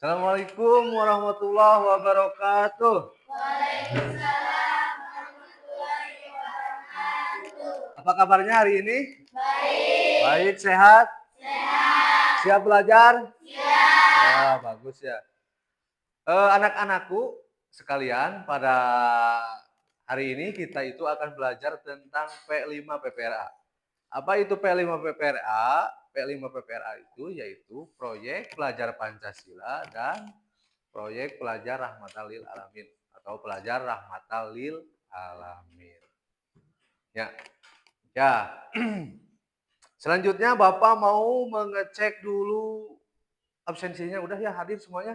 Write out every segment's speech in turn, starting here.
Assalamualaikum warahmatullahi wabarakatuh. Waalaikumsalam warahmatullahi wabarakatuh. Apa kabarnya hari ini? Baik. Baik, sehat? Sehat. Siap belajar? Siap. Wah, bagus ya. Anak-anakku sekalian, pada hari ini kita itu akan belajar tentang P5 PPRA. Apa itu P5 PPRA? P5 PPRA itu yaitu proyek pelajar Pancasila dan proyek pelajar Rahmatan lil Alamin atau pelajar Rahmatan lil Alamin. Ya. Ya. Selanjutnya Bapak mau mengecek dulu absensinya. Udah ya, hadir semuanya?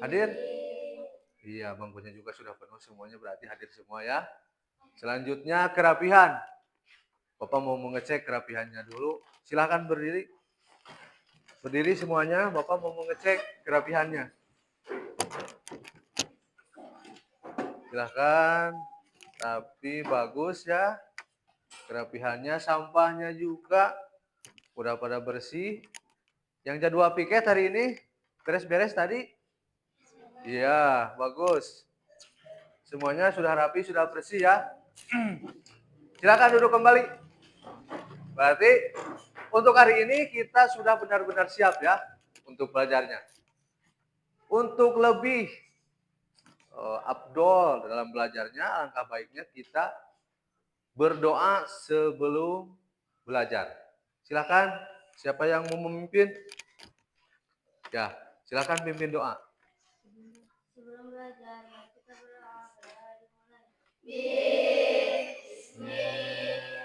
Hadir? Iya, bangkunya juga sudah penuh semuanya, berarti hadir semua ya. Selanjutnya kerapihan. Bapak mau mengecek kerapihannya dulu. Silahkan berdiri. Berdiri semuanya, Bapak mau mengecek kerapihannya. Silahkan. Tapi bagus ya. Kerapihannya, sampahnya juga udah pada bersih. Yang jadwal piket hari ini beres-beres tadi? Iya, bagus. Semuanya sudah rapi, sudah bersih ya. Silakan duduk kembali. Berarti untuk hari ini kita sudah benar-benar siap ya untuk belajarnya. Untuk lebih afdol dalam belajarnya, alangkah baiknya kita berdoa sebelum belajar. Silakan, siapa yang mau memimpin? Ya, silakan pimpin doa. Sebelum belajar, kita berdoa. Bismillahirrahmanirrahim.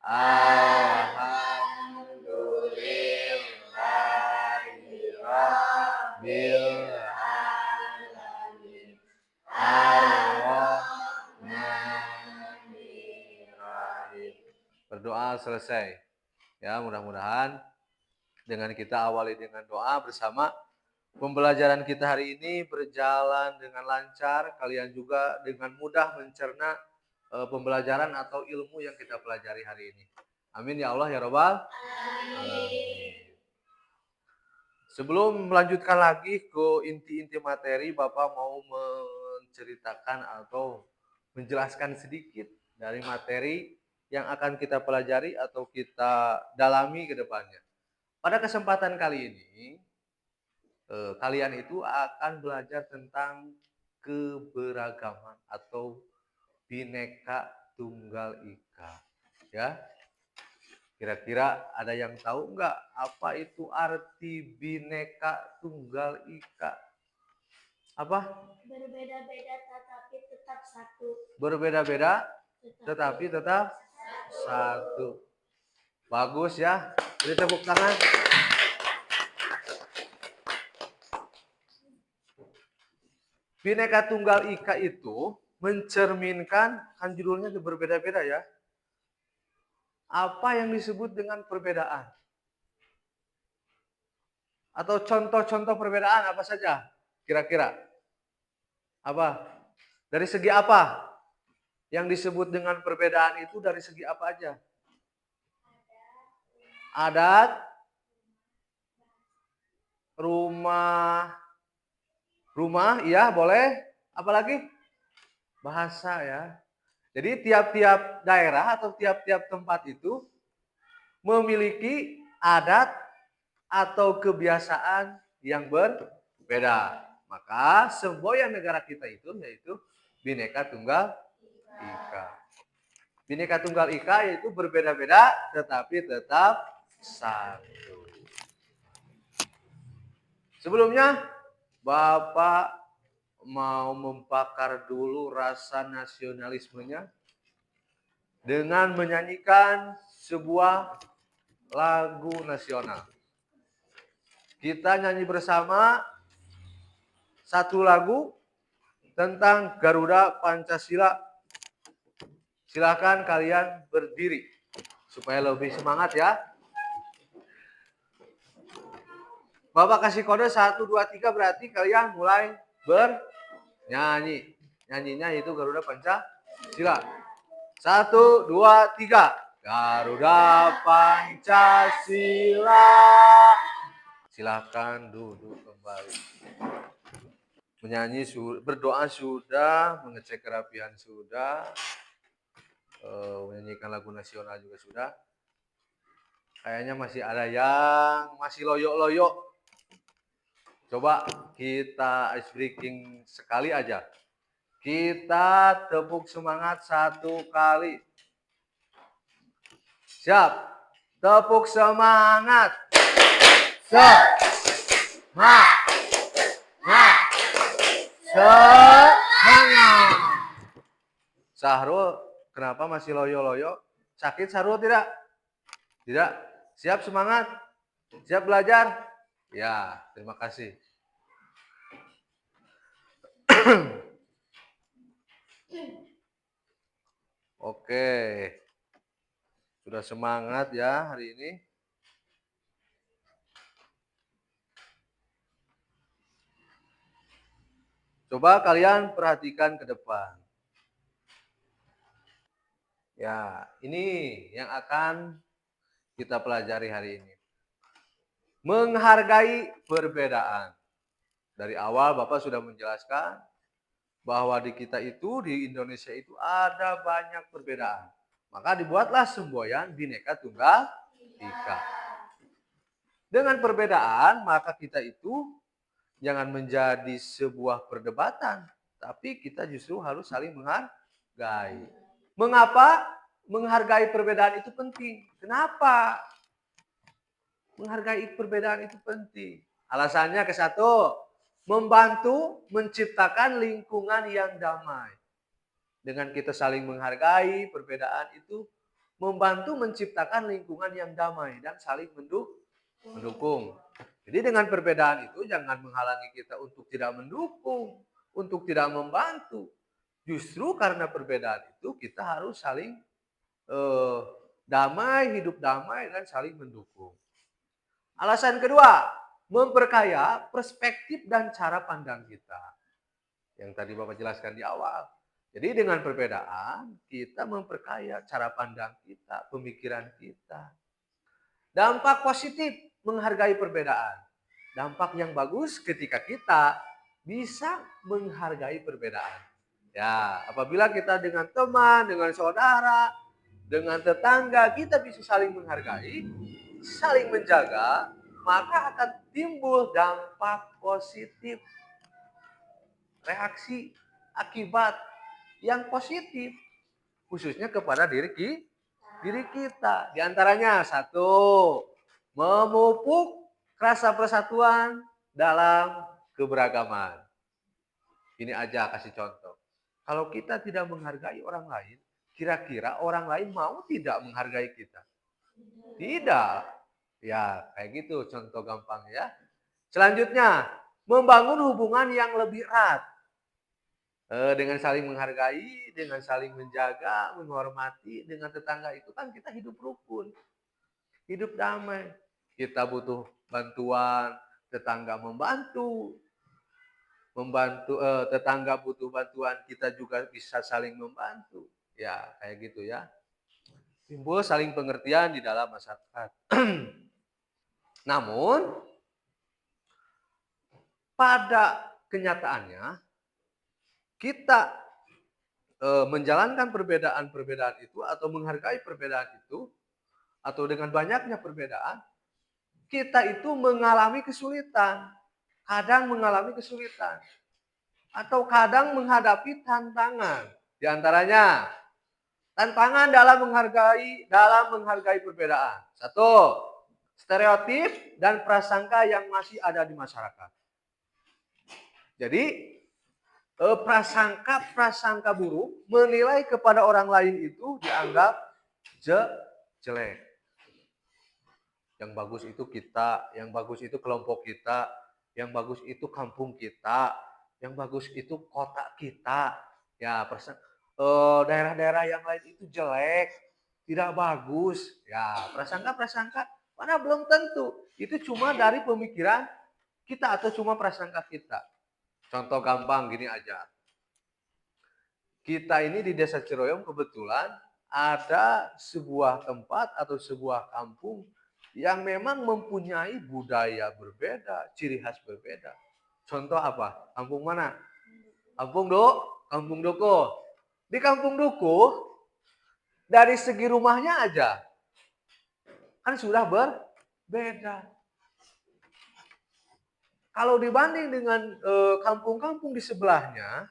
Alhamdulillahirabbil alamin. Ar-Rahmanirrahim. Berdoa selesai. Ya, mudah-mudahan dengan kita awali dengan doa bersama, pembelajaran kita hari ini berjalan dengan lancar. Kalian juga dengan mudah mencerna pembelajaran atau ilmu yang kita pelajari hari ini. Amin ya Allah ya Rabbal alamin. Sebelum melanjutkan lagi ke inti-inti materi, Bapak mau menceritakan atau menjelaskan sedikit dari materi yang akan kita pelajari atau kita dalami ke depannya. Pada kesempatan kali ini, kalian itu akan belajar tentang keberagaman atau Bhinneka Tunggal Ika. Ya, kira-kira ada yang tahu nggak apa itu arti Bhinneka Tunggal Ika? Apa? Berbeda-beda tetapi tetap satu. Berbeda-beda tetapi tetap satu. Bagus ya. Beri tepuk tangan. Bhinneka Tunggal Ika itu mencerminkan, kan judulnya berbeda-beda ya. Apa yang disebut dengan perbedaan? Atau contoh-contoh perbedaan apa saja? Kira-kira? Apa? Dari segi apa? Yang disebut dengan perbedaan itu dari segi apa aja? Adat, rumah, iya boleh. Apalagi? Bahasa ya. Jadi tiap-tiap daerah atau tiap-tiap tempat itu memiliki adat atau kebiasaan yang berbeda. Maka semboyan negara kita itu yaitu Bhinneka Tunggal Ika. Bhinneka Tunggal Ika yaitu berbeda-beda tetapi tetap satu. Sebelumnya Bapak mau membakar dulu rasa nasionalismenya dengan menyanyikan sebuah lagu nasional. Kita nyanyi bersama satu lagu tentang Garuda Pancasila. Silakan kalian berdiri supaya lebih semangat ya. Bapak kasih kode 1, 2, 3 berarti kalian mulai bernyanyi. Nyanyinya itu Garuda Pancasila. 1, 2, 3. Garuda Pancasila. Silakan duduk kembali. Menyanyi, berdoa sudah, mengecek kerapian sudah, menyanyikan lagu nasional juga sudah. Kayaknya masih ada yang masih loyok-loyok. Coba kita ice breaking sekali aja. Kita tepuk semangat 1 kali. Siap. Tepuk semangat. Semangat. Semangat. Sahrul, kenapa masih loyo-loyo? Sakit Sahrul tidak? Tidak? Siap semangat? Siap belajar? Ya, terima kasih. Oke. Sudah semangat ya hari ini? Coba kalian perhatikan ke depan. Ya, ini yang akan kita pelajari hari ini. Menghargai perbedaan. Dari awal Bapak sudah menjelaskan bahwa di kita itu, di Indonesia itu ada banyak perbedaan. Maka dibuatlah semboyan Bhinneka Tunggal Ika. Dengan perbedaan, maka kita itu jangan menjadi sebuah perdebatan, tapi kita justru harus saling menghargai. Mengapa menghargai perbedaan itu penting? Kenapa menghargai perbedaan itu penting? Alasannya ke satu, membantu menciptakan lingkungan yang damai. Dengan kita saling menghargai perbedaan itu, membantu menciptakan lingkungan yang damai dan saling mendukung. Jadi dengan perbedaan itu jangan menghalangi kita untuk tidak mendukung, untuk tidak membantu. Justru karena perbedaan itu kita harus saling damai, hidup damai dan saling mendukung. Alasan kedua, memperkaya perspektif dan cara pandang kita. Yang tadi Bapak jelaskan di awal. Jadi dengan perbedaan kita memperkaya cara pandang kita, pemikiran kita. Dampak positif menghargai perbedaan. Dampak yang bagus ketika kita bisa menghargai perbedaan. Ya, apabila kita dengan teman, dengan saudara, dengan tetangga, kita bisa saling menghargai, saling menjaga, maka akan timbul dampak positif. Reaksi akibat yang positif, khususnya kepada diri kita. Di antaranya, satu, memupuk rasa persatuan dalam keberagaman. Ini aja kasih contoh. Kalau kita tidak menghargai orang lain, kira-kira orang lain mau tidak menghargai kita? Tidak. Ya, kayak gitu contoh gampang ya. Selanjutnya, membangun hubungan yang lebih erat. Dengan saling menghargai, dengan saling menjaga, menghormati, dengan tetangga itu kan kita hidup rukun, hidup damai. Kita butuh bantuan, tetangga membantu, tetangga butuh bantuan, kita juga bisa saling membantu. Ya, kayak gitu ya. Timbul saling pengertian di dalam masyarakat. Namun, pada kenyataannya, kita menjalankan perbedaan-perbedaan itu atau menghargai perbedaan itu, atau dengan banyaknya perbedaan, kita itu mengalami kesulitan. Kadang mengalami kesulitan. Atau kadang menghadapi tantangan. Di antaranya, tantangan dalam menghargai perbedaan. Satu, stereotip dan prasangka yang masih ada di masyarakat. Jadi, prasangka buruk menilai kepada orang lain itu dianggap jelek. Yang bagus itu kita, yang bagus itu kelompok kita, yang bagus itu kampung kita, yang bagus itu kota kita. Ya, daerah-daerah yang lain itu jelek, tidak bagus. Ya, prasangka-prasangka mana belum tentu. Itu cuma dari pemikiran kita atau cuma prasangka kita. Contoh gampang gini aja. Kita ini di Desa Ciroyom kebetulan ada sebuah tempat atau sebuah kampung yang memang mempunyai budaya berbeda, ciri khas berbeda. Contoh apa? Kampung mana? Kampung Duku. Di Kampung Duku, dari segi rumahnya aja, kan sudah berbeda. Kalau dibanding dengan kampung-kampung di sebelahnya,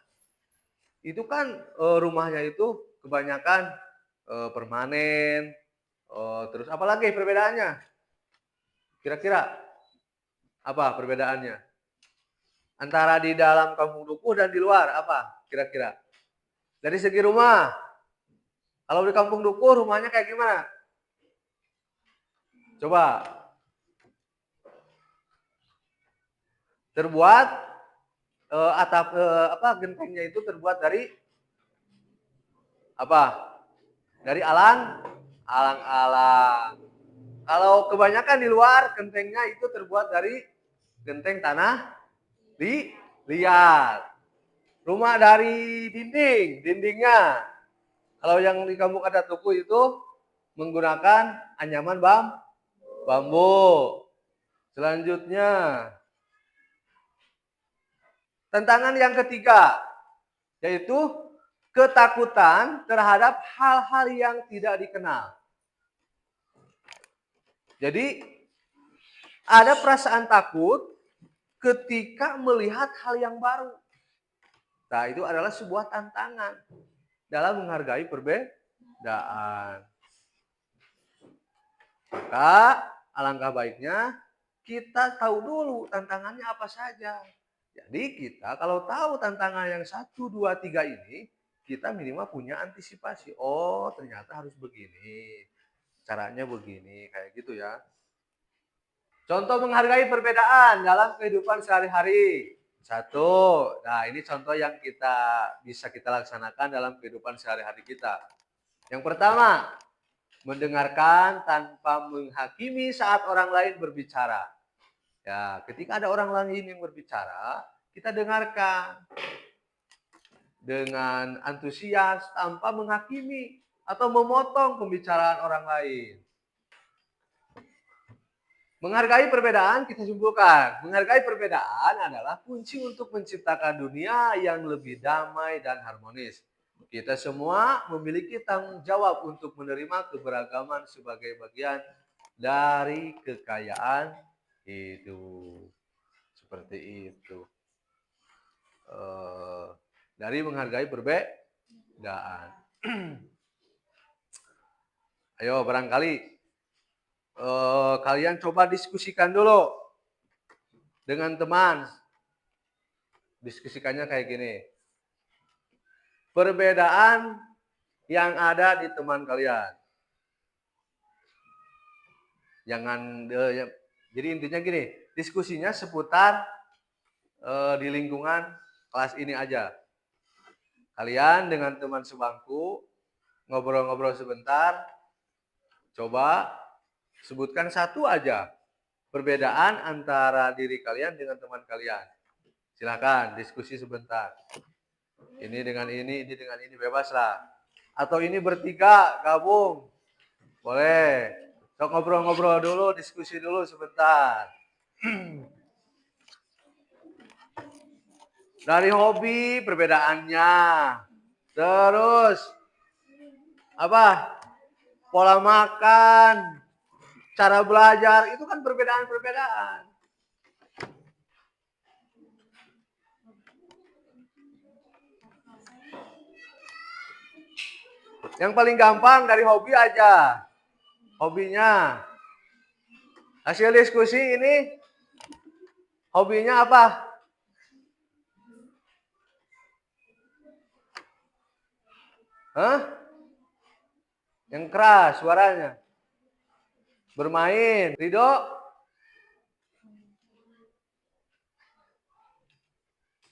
itu kan rumahnya itu kebanyakan permanen. Terus apa lagi perbedaannya? Kira-kira apa perbedaannya? Antara di dalam Kampung Duku dan di luar apa? Kira-kira. Dari segi rumah. Kalau di Kampung Duku rumahnya kayak gimana? Coba. Terbuat atap gentengnya itu terbuat dari apa? Dari alang-alang. Kalau kebanyakan di luar, gentengnya itu terbuat dari genteng tanah liat. Rumah dari dindingnya. Kalau yang di Kampung Adat Duku itu menggunakan anyaman bambu. Selanjutnya, tantangan yang ketiga, yaitu ketakutan terhadap hal-hal yang tidak dikenal. Jadi, ada perasaan takut ketika melihat hal yang baru. Nah, itu adalah sebuah tantangan dalam menghargai perbedaan. Maka, alangkah baiknya kita tahu dulu tantangannya apa saja. Jadi kita kalau tahu tantangan yang 1, 2, 3 ini, kita minimal punya antisipasi. Oh, ternyata harus begini. Caranya begini, kayak gitu ya. Contoh menghargai perbedaan dalam kehidupan sehari-hari. 1. Nah, ini contoh yang bisa kita laksanakan dalam kehidupan sehari-hari kita. Yang pertama, mendengarkan tanpa menghakimi saat orang lain berbicara. Ya, ketika ada orang lain yang berbicara, kita dengarkan dengan antusias tanpa menghakimi atau memotong pembicaraan orang lain. Menghargai perbedaan, kita simpulkan. Menghargai perbedaan adalah kunci untuk menciptakan dunia yang lebih damai dan harmonis. Kita semua memiliki tanggung jawab untuk menerima keberagaman sebagai bagian dari kekayaan hidup. Seperti itu. Dari menghargai perbedaan. Ayo, barangkali kalian coba diskusikan dulu dengan teman. Diskusikannya kayak gini. Perbedaan yang ada di teman kalian. Jadi intinya gini, diskusinya seputar di lingkungan kelas ini aja. Kalian dengan teman sebangku ngobrol-ngobrol sebentar, coba sebutkan satu aja perbedaan antara diri kalian dengan teman kalian. Silakan diskusi sebentar. Ini dengan ini dengan ini, bebas lah. Atau ini bertiga gabung, boleh. Sok ngobrol-ngobrol dulu, diskusi dulu sebentar. Dari hobi perbedaannya, terus apa? Pola makan, cara belajar, itu kan perbedaan-perbedaan. Yang paling gampang dari hobi aja. Hobinya. Hasil diskusi ini, hobinya apa? Hah? Yang keras suaranya. Bermain. Ridho?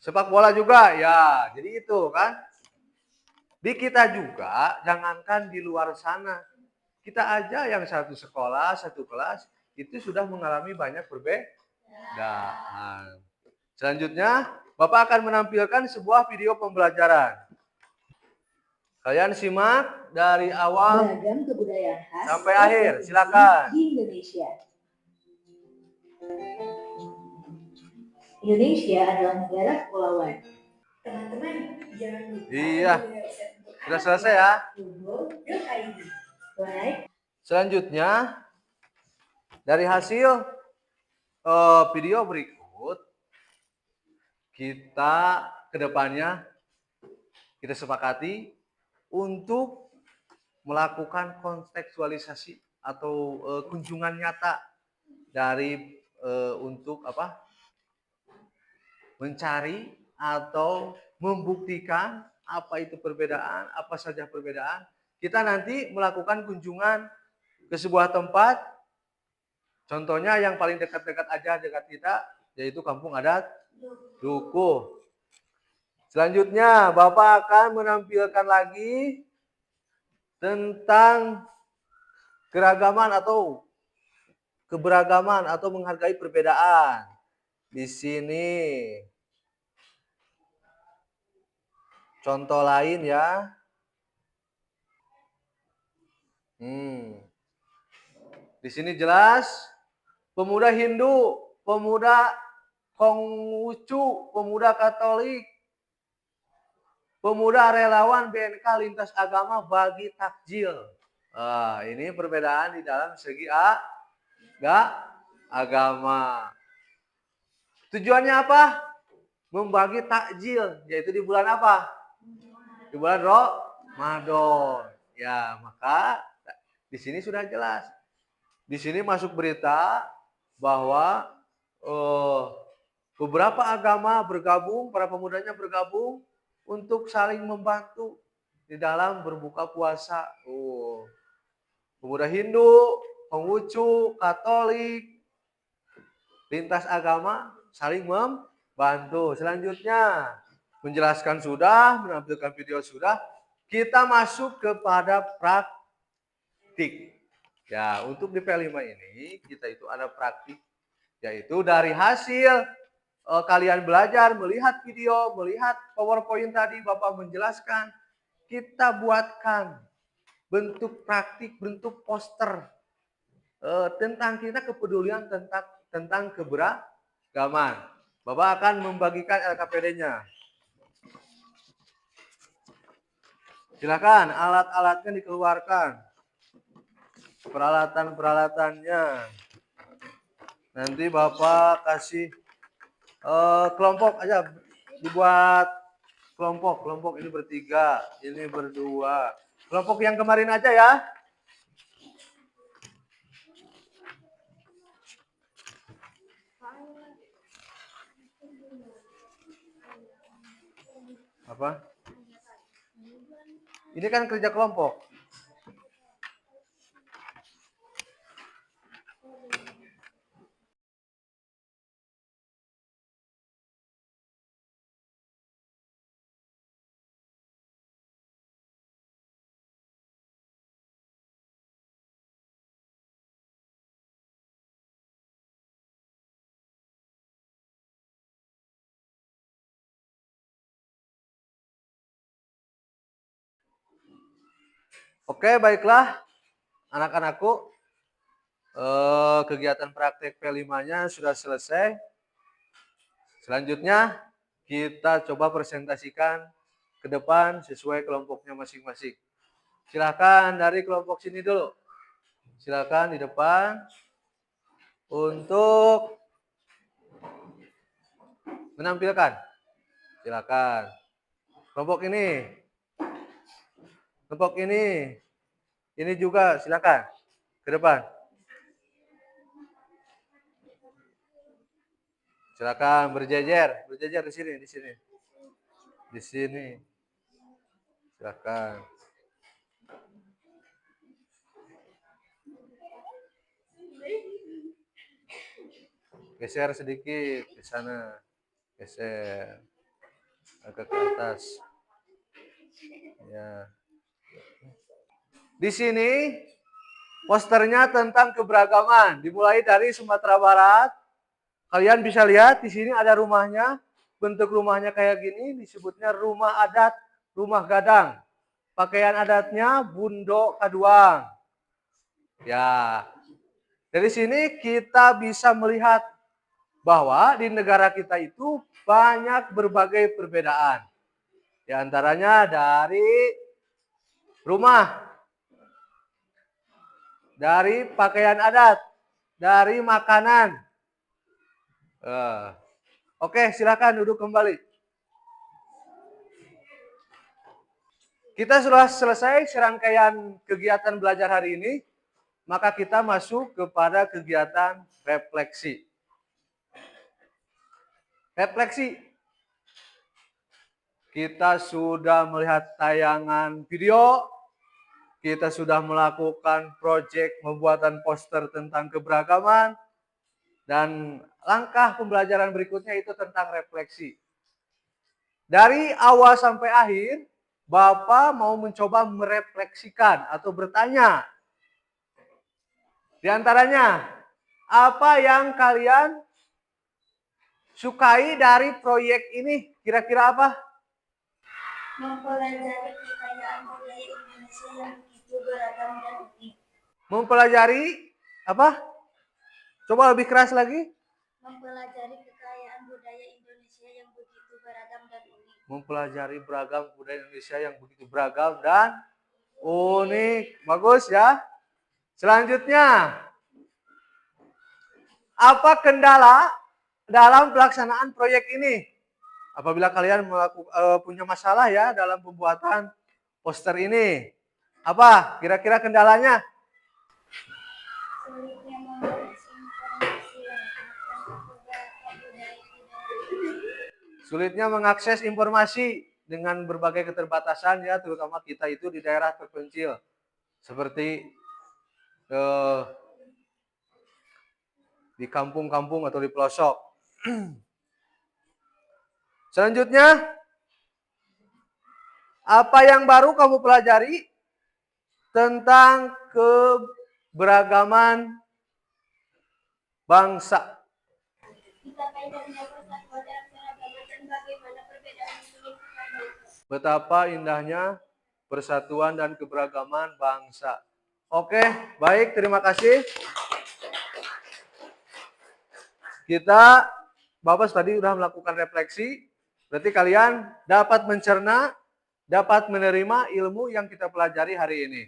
Sepak bola juga? Ya, jadi itu kan. Di kita juga, jangankan di luar sana. Kita aja yang satu sekolah, satu kelas, itu sudah mengalami banyak perbedaan. Selanjutnya, Bapak akan menampilkan sebuah video pembelajaran. Kalian simak dari awal beragam kebudayaan khas sampai dan akhir. provinsi Silakan. di Indonesia. Indonesia adalah negara kepulauan. Teman-teman, jangan lupa Iya. mendengar website untuk Sudah anak selesai ya. google.id. Like, Selanjutnya, dari hasil video berikut, kita kedepannya kita sepakati untuk melakukan kontekstualisasi atau kunjungan nyata dari untuk apa? Mencari atau membuktikan apa itu perbedaan, apa saja perbedaan. Kita nanti melakukan kunjungan ke sebuah tempat, contohnya yang paling dekat-dekat aja dekat kita, yaitu kampung adat Dukuh. Selanjutnya, Bapak akan menampilkan lagi tentang keragaman atau keberagaman atau menghargai perbedaan. Di sini contoh lain ya. Di sini jelas pemuda Hindu, pemuda Konghucu, pemuda Katolik, pemuda relawan BNK lintas agama bagi takjil. Ini perbedaan di dalam segi agama. Tujuannya apa? Membagi takjil, yaitu di bulan apa? Di bulan Ramadan. Ya, maka di sini sudah jelas. Di sini masuk berita bahwa beberapa agama bergabung, para pemudanya bergabung untuk saling membantu di dalam berbuka puasa. Pemuda Hindu, Konghucu, Katolik, lintas agama saling membantu. Selanjutnya, menjelaskan sudah, menampilkan video sudah, kita masuk kepada praktik. Ya, untuk di P5 ini kita itu ada praktik, yaitu dari hasil kalian belajar, melihat video, melihat PowerPoint tadi Bapak menjelaskan, kita buatkan bentuk praktik, bentuk poster tentang kita kepedulian tentang keberagaman. Bapak akan membagikan LKPD-nya. Silakan alat-alatnya dikeluarkan. Peralatan-peralatannya. Nanti Bapak kasih kelompok aja, dibuat kelompok ini bertiga, ini berdua. Kelompok yang kemarin aja ya. Apa? Ini kan kerja kelompok. Oke, baiklah anak-anakku. Kegiatan praktek P5-nya sudah selesai. Selanjutnya kita coba presentasikan ke depan sesuai kelompoknya masing-masing. Silakan dari kelompok sini dulu. Silakan di depan untuk menampilkan. Silakan. Kelompok ini. Kelompok ini. Ini juga silakan ke depan. Silakan berjejer di sini, di sini. Di sini. Silakan. Geser sedikit ke sana. Geser. Agak ke atas. Ya. Di sini posternya tentang keberagaman, dimulai dari Sumatera Barat. Kalian bisa lihat di sini ada rumahnya, bentuk rumahnya kayak gini, disebutnya rumah adat, rumah gadang. Pakaian adatnya Bundo Kaduang. Ya, dari sini kita bisa melihat bahwa di negara kita itu banyak berbagai perbedaan. Di antaranya dari rumah, dari pakaian adat, dari makanan. Oke, silakan duduk kembali. Kita sudah selesai serangkaian kegiatan belajar hari ini, maka kita masuk kepada kegiatan refleksi. Refleksi. Kita sudah melihat tayangan video, kita sudah melakukan proyek pembuatan poster tentang keberagaman, dan langkah pembelajaran berikutnya itu tentang refleksi. Dari awal sampai akhir, Bapak mau mencoba merefleksikan atau bertanya. Di antaranya, apa yang kalian sukai dari proyek ini? Kira-kira apa? Mempelajari kekayaan budaya Indonesia yang begitu beragam dan unik. Mempelajari apa? Coba lebih keras lagi. Mempelajari kekayaan budaya Indonesia yang begitu beragam dan unik. Mempelajari beragam budaya Indonesia yang begitu beragam dan unik. Bagus ya. Selanjutnya, apa kendala dalam pelaksanaan proyek ini? Apabila kalian punya masalah ya dalam pembuatan poster ini. Apa kira-kira kendalanya? Sulitnya mengakses informasi lengkap tentang beberapa budaya Indonesia. Sulitnya mengakses informasi dengan berbagai keterbatasan ya, terutama kita itu di daerah terpencil. Seperti di kampung-kampung atau di pelosok. Selanjutnya, apa yang baru kamu pelajari tentang keberagaman bangsa? Betapa indahnya persatuan dan keberagaman bangsa. Betapa indahnya persatuan dan keberagaman bangsa. Oke, baik, terima kasih. Bapak tadi sudah melakukan refleksi, berarti kalian dapat mencerna, dapat menerima ilmu yang kita pelajari hari ini.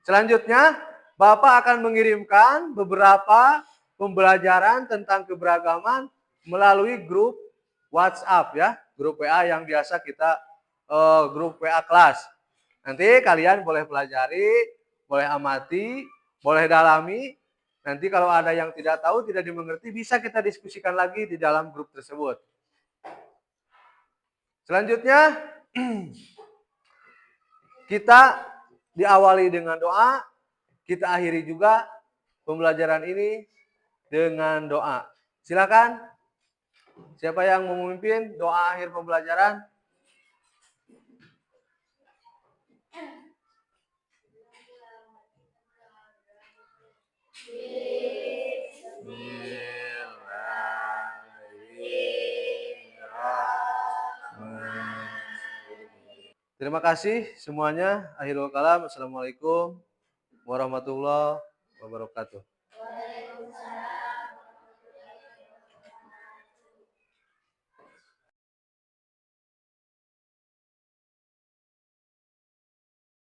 Selanjutnya, Bapak akan mengirimkan beberapa pembelajaran tentang keberagaman melalui grup WhatsApp ya, grup WA yang biasa kita grup WA kelas. Nanti kalian boleh pelajari, boleh amati, boleh dalami. Nanti kalau ada yang tidak tahu, tidak dimengerti, bisa kita diskusikan lagi di dalam grup tersebut. Selanjutnya, kita diawali dengan doa, kita akhiri juga pembelajaran ini dengan doa. Silakan, siapa yang mau memimpin doa akhir pembelajaran? Terima kasih semuanya. Akhirul kalam. Assalamualaikum warahmatullahi wabarakatuh.